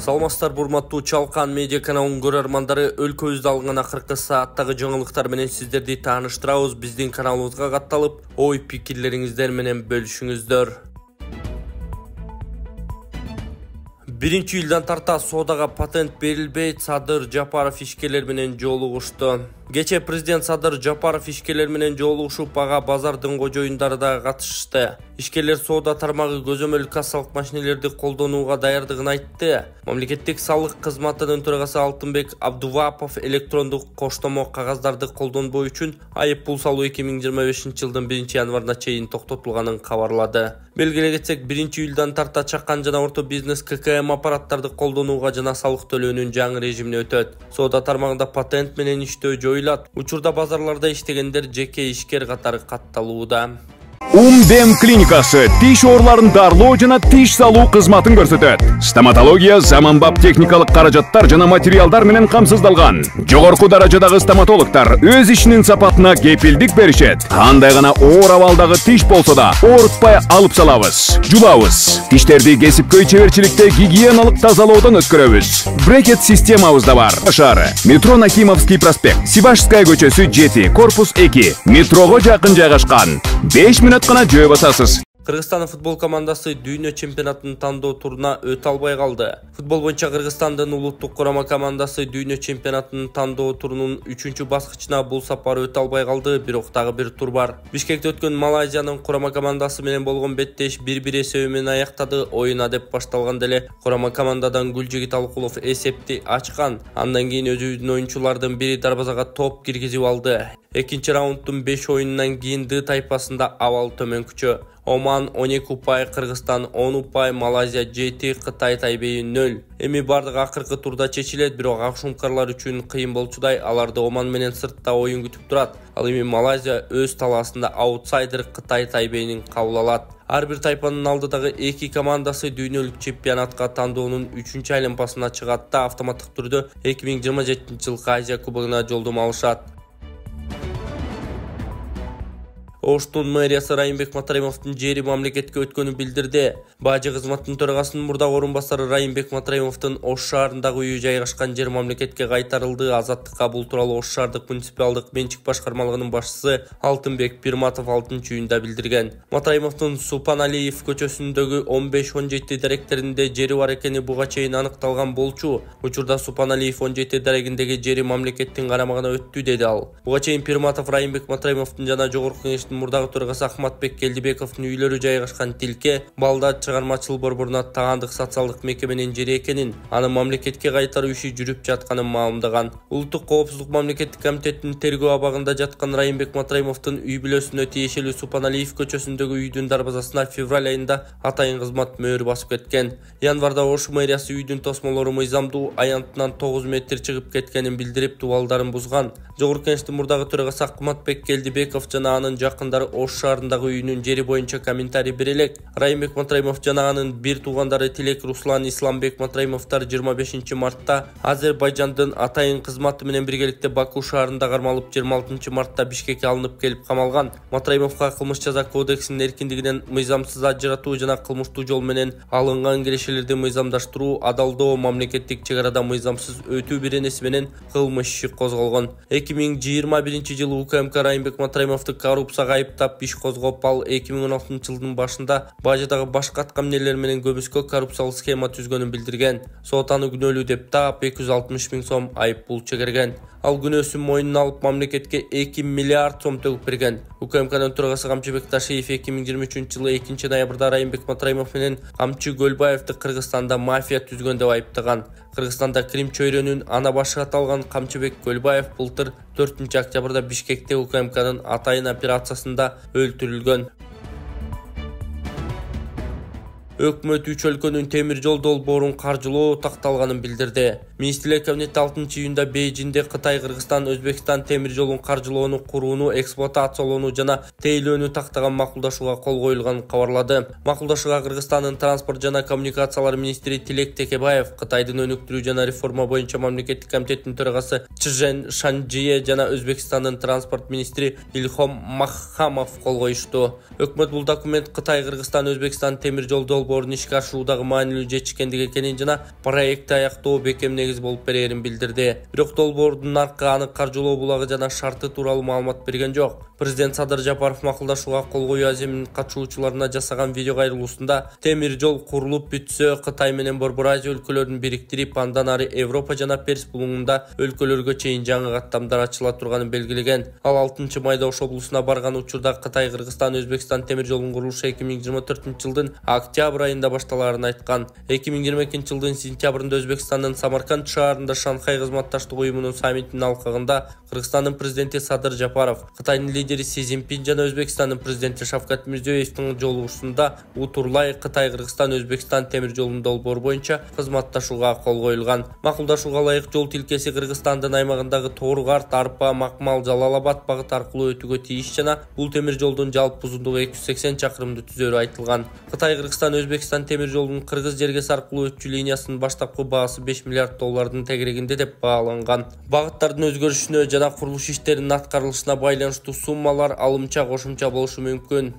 Саламатсыздар урматтуу Чалкан медиа каналынын көрөрмандары, өлкөбүздө алынган акыркы сааттагы жаңылыктар менен сиздерди тааныштырабыз. Биздин каналыбызга катталып, ой пикирлериңиздер менен бөлүшүңүздөр. 1-ийлдан тарта соодага патент берилбейт. Садыр Жапаров ишкерлер менен жолугушту. Кече президент Садыр Жапаров ишкерлер менен жолугушуп, ага базардын кожоюндары да катышты. Ишкерлер соода тармагы көзөмөл кассалык машинелерди колдонууга даярдыгын айтты. Мамлекеттик салык кызматынын төрагасы Алтынбек Абдувапов электрондук коштомо кагаздарды колдонбоо үчүн айып пул салуу 2025-жылдын 1-январына чейин токтотулганын кабарлады. Белгилей кетсек, 1-ийлдан тарта чакан жана орто бизнес ККМ аппараттарды колдонууга жана салык төлөөнүн жаңы режимине өтөт. Соода тармагында патент менен иштөө жоюлат. Учурда базарларда иштегендер жеке ишкер катары катталууда. Умдем клиникасы тиш ооруларын дарылоо жана тиш салуу кызматын көрсөтөт. Стоматология заманбап техникалык каражаттар жана материалдар менен камсыздалган. Жогорку даражадагы стоматологтор өз ишинин сапатына кепилдик беришет. Кандай гана оор абалдагы тиш болсо да оорутпай алып салабыз, жулабыз. Тиштерди кесипкөй чеберчиликте гигиеналык тазалоодон өткөрөбүз. Брекет системабыз да бар. Шаары, метро Нахимовский проспект, Сивашская көчөсү 7, корпус 2, метрого жакын жайгашкан. 5 минут гана жөө басасыз. Кыргызстан футбол командасы дүйнө чемпионатынын тандоо туруна өтө албай калды. Футбол боюнча Кыргызстандын улуттук курама командасы дүйнө чемпионатынын тандоо турунун 3-чү баскычына бул сапар өтө албай калды, бирок дагы бир тур бар. Бишкекте өткөн Малайзиянын курама командасы менен болгон беттеш 1-1 эсеби менен аяктады. Оюн деп башталган деле курама командадан Гүлжигит Алыкулов эсепти ачкан. Андан кийин өзүбүздүн оюнчулардын бири дарбазага топ киргизип алды. Экинчи раунддун 5 оюнунан кийин Д тайпасында абал төмөнкүчө. Оман 12 упай, Кыргызстан 10 упай, Малайзия 7, Кытай Тайбейи 0. Эми бардык акыркы турда чечилет, бирок акшумкарлар үчүн кыйын болчудай, аларды Оман менен сыртта оюн күтүп турат. Ал эми Малайзия өз талаасында аутсайдер Кытай Тайбейин кабыл алат. Ар бир тайпанын алдыдагы 2 командасы дүйнөлүк чемпионатка тандоонун 3-чү айланпасына чыгат да автоматтык түрдө 2027-жылкы Азия кубогуна жолдомо алышат. Оштун мэриясы Райымбек Матраимовдун жери мамлекетке өткөнүн билдирди. Бажы кызматтын төрагасынын мурдагы орун басары Райымбек Матраимовдун Ош шаарындагы үйү жайгашкан жер мамлекетке кайтарылды. Азаттыкка бул тууралуу Ош шаардык муниципалдык менчик башкармалыгынын башчысы Алтынбек Пирматов 6-үйүндө билдирген. Матраимовдун Супаналиев көчөсүндөгү 15-17 даректеринде жери бар экени буга чейин аныкталган болчу. Учурда Супаналиев 17 дарегиндеги жери мамлекеттин карамагына өттү, деди ал. Буга чейин Пирматов Райымбек Матраимовдун жана жогорку кеңештин мурдагы төрагасы Ахматбек Келдибековдун үйлөрү жайгашкан Тилке Балда чыгармачыл борборуна тагандык социалдык мекеменин жери экенин, аны мамлекетке кайтаруу иши жүрүп жатканын маалымдаган. Улуттук коопсуздук мамлекеттик комитетинин тергөө абагында жаткан Райымбек Матраимовдун үй бүлөсүнө тиешелүү Супаналиев көчөсүндөгү үйдүн дарбазасына февраль айында атайын кызмат мөөр басып кеткен. Январда Ош мэриясы үйдүн тосмолору мыйзамдуу аянтынан 9 метр чыгып кеткенин билдирип, дубалдарын бузган. Жогорку кеңештин мурдагы төрагасы Ахматбек Келдибеков жана анын жакындары Ош шаарындагы үйүнүн жери боюнча комментарий бере элек. Райымбек Матраимов жана анын бир туугандары Тилек Руслан Исламбек Матраимовдор 25 мартта Азербайжандын атайын кызматы менен биргеликте Баку шаарында кармалып, 26 мартта Бишкекке алынып келип камалган. Матраимовго кылмыш жаза кодексинин эркиндигинен мыйзамсыз ажыратуу жана кылмыштуу жол менен алынган кирешелерди мыйзамдаштыруу, адалдоо, мамлекеттик чек арада мыйзамсыз өтүү беренеси менен кылмыш иши козголгон. 2021-жылы УКМК Райымбек Матраимовду коррупцияга айыптап иш козгоп, ал 2016-жылдын башында бажыдагы башка аткамнелер менен көбүскө коррупциялык схема түзгөнүн билдирген. Сот аны күнөөлүү деп таап 260 000 сом айып пул чегерген. Ал күнөөсүн мойнуна алып мамлекетке 2 миллиард сом төгүп берген. УКМКнын төрагасы Камчыбек Ташиев 2023-жылы 2-ноябрда Райымбек Матраимов менен Камчы Көлбаевди Кыргызстанда мафия түзгөн деп айыптаган. Кыргызстанда Крим чөйрөнүн ана башы аталган Камчыбек Көлбаев былтыр 4-октябрда Бишкекте УКМКнын атайын операциясында өлтүрүлгөн. Өкмөт 3 өлкөнүн темир жол долбоорун каржылоо такталганын билдирди. Министрлер кабинети 6-июнда Бейжинде Кытай, Кыргызстан, Өзбекстан темир жолун каржылоону, курууну, эксплуатациялоону жана тейлөөнү тактаган макулдашууга кол коюлганын кабарлады. Макулдашууга Кыргызстандын транспорт жана коммуникациялар министри Тилек Текебаев, Кытайдын өнүктүрүү жана реформа боюнча мамлекеттик комитеттин төрагасы Чжэн Шанжие жана Өзбекстандын транспорт министри Илхом Маххамов кол коюшту. Өкмөт бул документ Кытай, Кыргызстан, Өзбекстан темир жол долбоору долбоорун ишке ашыруудагы маанилүү жетишкендиги экенин жана проектти аяктоо бекем негиз болуп берерин билдирди. Бирок долбоордун наркы анык каржылоо булагы жана шарты тууралуу маалымат берген жок. Президент Садыр Жапаров макулдашууга кол коюу аземинин катышуучуларына жасаган видео кайрылуусунда темир жол курулуп бүтсө Кытай менен Борбор Азия өлкөлөрүн бириктирип, андан ары Европа жана Перс булуңунда өлкөлөргө чейин жаңы каттамдар ачыла турганын белгилеген. Ал 6 майда Ош облусуна барган учурда Кытай, Кыргызстан, Өзбекстан темир жолунун курулушу 2024-жылдын октябрь айында башталарын айткан. 2022-жылдын сентябрында Өзбекстандын Самарканд шаарында Шанхай кызматташтык уюмунун саммитинин алкагында Кыргызстандын президенти Садыр Жапаров, Кытайдын лидери Си Цзиньпин жана Өзбекстандын президенти Шавкат Мирзиёевдин жолугушуусунда утурлай Кытай, Кыргызстан, Өзбекстан темир жолунун долбоору боюнча кызматташууга кол коюлган. Макулдашууга ылайык жол тилкеси Кыргызстандын аймагындагы Тооргарт, Арпа, Макмал, Жалал-Абад багыты аркылуу өтүүгө тийиш жана бул темир жолдун жалпы узундугу 280 чакырымды түзөрү айтылган. Кытай, Кыргызстан, Өзбекстан темир жолунун Кыргыз жергеси аркылуу өтчү линиясынын баштапкы баасы 5 миллиард доллардын тегерегинде деп бааланган. Багыттардын өзгөрүшүнө жана курулуш иштеринин аткарылышына байланыштуу суммалар алымча кошумча болушу мүмкүн.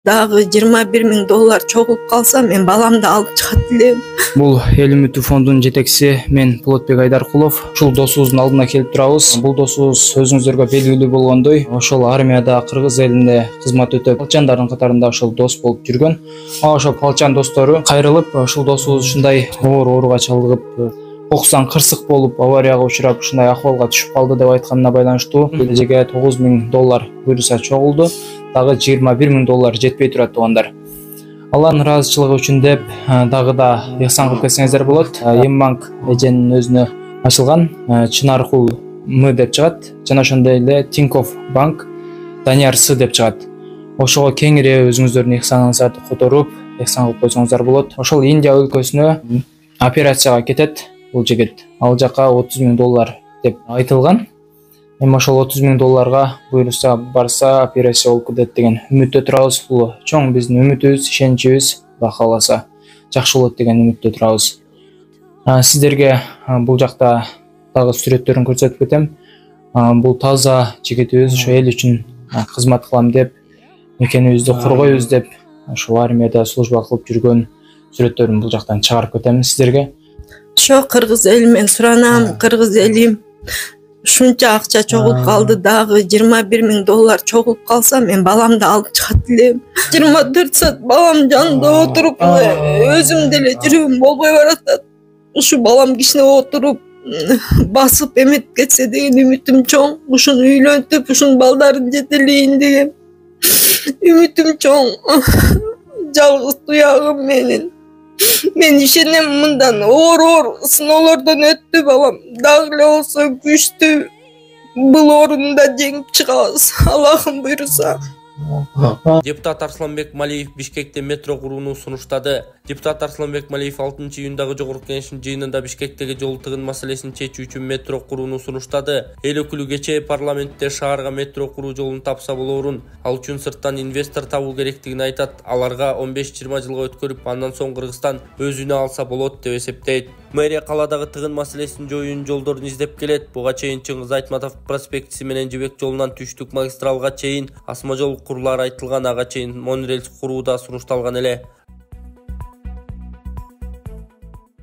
Дагы 21 000 доллар чогулуп калса, мен баламды алып чыгат элем. Бул эл үмүтү фондунун жетекчиси мен Полотбек Айдаркулов. Ушул досубуздун алдына келип турабыз. Бул досубуз өзүңүздөргө белгилүү болгондой, ошол армияда Кыргыз элинде кызмат өтөп, палчандардын катарында ошол дос болуп жүргөн. Ошол палчан достору кайрылып, ушул досубуз ушундай оор ооруга чалдыгып, окустан кырсык болуп, аварияга учурап, ушундай акыбалга түшүп калды деп айтканына байланыштуу кележеге 9 000 доллар буйруса чогулду. Дагы 21 000 доллар жетпей турат туугандар. Алардын ыраазычылыгы үчүн деп дагы да ыхсан кылып кетсеңиздер болот. Ембанк эженин өзүнө ачылган Чынаркул М деп чыгат жана ошондой эле Тинькофф банк Данияр С деп чыгат. Ошого кеңири өзүңүздөрдүн ыхсаныңыздарды которуп, ыхсан кылып койсоңуздар болот. Ошол Индия өлкөсүнө операцияга кетет бул жигит. Ал жака 30 000 доллар деп айтылган. Эми ошол 30 000 долларга буйруса барса операция болуп кетет деген үмүттө турабыз. Бул чоң биздин үмүтүбүз, ишеничибиз. Алла кааласа жакшы болот деген үмүттө турабыз. Сиздерге бул жакта дагы сүрөттөрүн көрсөтүп кетем. Бул таза жигитибиз, ошо эл үчүн кызмат кылам деп, мекенибизди коргойбуз деп, ошол армияда служба кылып жүргөн сүрөттөрүн бул жактан чыгарып кетем сиздерге. Ошо кыргыз элимен суранам, кыргыз элим ушунча акча чогулуп калды, дагы 21 000 доллар чогулуп калса, мен баламды алып чыгат элем. 24 саат балам жанында отуруп, өзүм деле жүрүм болбой баратат. Ушу балам кичине отуруп, басып эметип кетсе деген үмүтүм чоң. Ушуну үйлөнтүп, ушунун балдарын жетелейин деген үмүтүм чоң. Жалгыз туягым менин. Мен ишенем, мындан оор сыноолордон өттү балам. Дагы эле болсо күчтүү бул орунда жеңип чыгабыз, Аллахым буйруса. Депутат Арсланбек Малиев Бишкекте метро курууну сунуштады. Депутат Арсланбек Малиев 6-июндагы Жогорку Кеңештин жыйынында Бишкектеги жол тыгын маселесин чечүү үчүн метро курууну сунуштады. Эл өкүлү кечээ парламентте шаарга метро куруу жолун тапса болоорун, ал үчүн сырттан инвестор табуу керектигин айтат. Аларга 15-20 жылга өткөрүп, андан соң Кыргызстан өзүнө алса болот деп эсептейт. Мэрия каладагы тыгын маселесин жоюунун жолдорун издеп келет. Буга чейин Чыңгыз Айтматов проспектиси менен Жибек жолунан Түштүк магистралга чейин асма жол курулары айтылган, ага чейин монорельс куруу да сунушталган эле.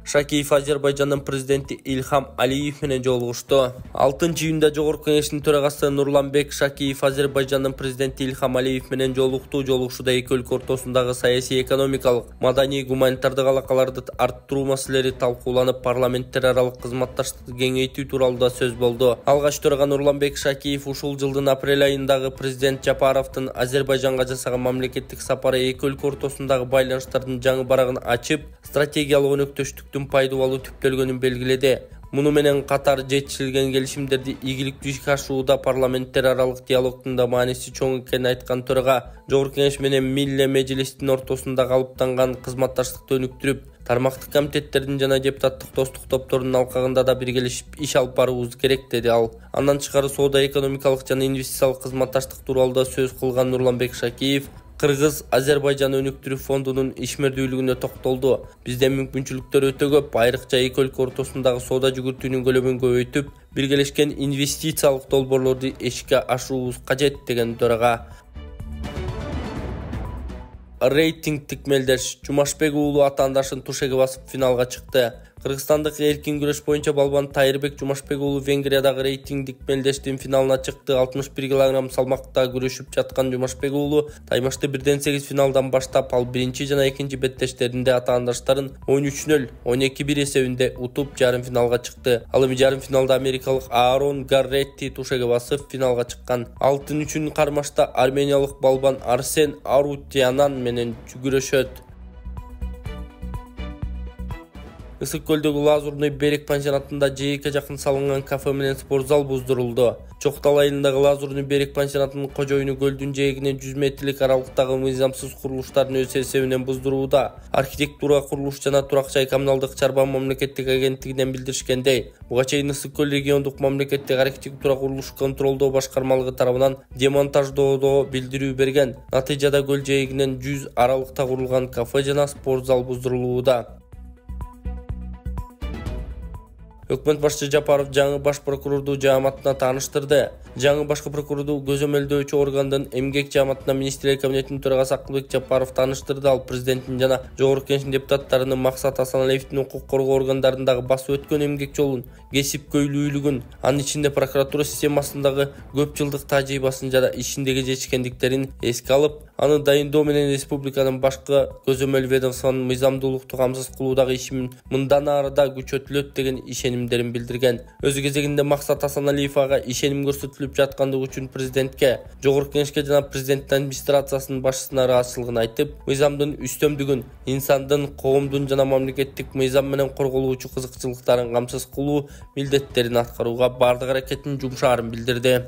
Шакиев Азербайжандын президенти Илхам Алиев менен жолугушту. 6-июнда Жогорку Кеңештин төрагасы Нурланбек Шакиев Азербайжандын президенти Илхам Алиев менен жолукту. Жолугушууда эки өлкө ортосундагы саясий, экономикалык, маданий, гуманитардык алакаларды арттыруу маселелери талкууланып, парламенттер аралык кызматташтыкты кеңейтүү тууралуу да сөз болду. Алгач төрага Нурланбек Шакиев ушул жылдын апрель айындагы президент Жапаровдун Азербайжанга жасаган мамлекеттик сапары эки өлкө ортосундагы байланыштардын жаңы барагын ачып, стратегиялык өнөктөштүктүн пайдалуу түптөлгөнүн белгиледи. Муну менен катар жетишилген келишимдерди ийгиликтүү ишке ашырууда парламенттер аралык диалогдун да мааниси чоң экенин айткан төрага, Жогорку Кеңеш менен Милли Мejlистин ортосунда калыптанган кызматташтыкты өнүктүрүп, тармактык комитеттердин жана депутаттык достук топторунун алкагында да биргелешип иш алып баруубуз керек деди ал. Андан тышкары соода, экономикалык жана инвестициялык кызматташтык тууралуу да сөз кылган Нурланбек Шакиев Кыргыз Азербайжан өнүктүрүү фондунун ишмердүүлүгүнө токтолду. Бизде мүмкүнчүлүктөр өтө көп, айрыкча эки өлкө ортосундагы соода жүгүртүүнүн көлөмүн көбөйтүп, биргелешкен инвестициялык долбоорлорду ишке ашыруубуз кажет деген төрага. рейтингтик мелдеш Жумашбек уулу атаандашын тушеге басып финалга чыкты. Кыргызстандык эркин күрөш боюнча балбан Тайырбек Жумашбек уулу Венгриядагы рейтингдик мелдештин финалына чыкты. 61 кг салмакта күрөшүп жаткан Жумашбек уулу таймашты 1-8 финалдан баштап ал биринчи жана экинчи беттештеринде атаандаштарын 13-0, 12-1 эсебинде утуп жарым финалга чыкты. Ал эми жарым финалда америкалык Аарон Гарретти тушеге басып финалга чыккан. Алтын үчүн кармашта армениялык балбан Арсен Арутянан менен күрөшөт. Ысык көлдөгү Лазурный берег пансионатында жээкке жакын салынган кафе менен спортзал буздурулду. Чоктал айылындагы Лазурный берег пансионатынын кожоюну көлдүн жээгинен 100 метрлик аралыктагы мыйзамсыз курулуштардын өз эсебинен буздурууда. Архитектура, курулуш жана турак жай коммуналдык чарба мамлекеттик агенттигинен билдиришкендей, буга чейин Ысык көл региондук мамлекеттик архитектура курулуш контролдоо башкармалыгы тарабынан демонтаждоодо билдирүү берген. Натыйжада көл жээгинен 100 аралыкта курулган кафе жана спортзал буздурулууда. Өкмөт башчысы Жапаров жаңы баш прокурорду жааматына тааныштырды. Жаңы башкы прокурорду көзөмөлдөөчү органдын эмгек жааматына министрлер кабинетинин төрагасы Акылбек Жапаров тааныштырды. Ал президенттин жана жогорку кеңештин депутаттарынын Максат Асаналиевдин укук коргоо органдарындагы басып өткөн эмгек жолун, кесипкөйлүүлүгүн, анын ичинде прокуратура системасындагы көп жылдык тажрыйбасын жана ишиндеги жетишкендиктерин эске алып, аны дайындоо менен республиканын башкы көзөмөл ведомствонун мыйзамдуулукту камсыз кылуудагы ишин мындан ары да күчөтүлөт деген ишенимдерин билдирген. Өз кезегинде Максат Асаналиев ага ишеним көрсөтүлүп жаткандыгы үчүн президентке, жогорку кеңешке жана президенттин администрациясынын башчысына ыраазычылыгын айтып, мыйзамдын үстөмдүгүн, инсандын, коомдун жана мамлекеттик мыйзам менен корголуучу кызыкчылыктарын камсыз кылуу милдеттерин аткарууга бардык аракетин жумшаарын билдирди.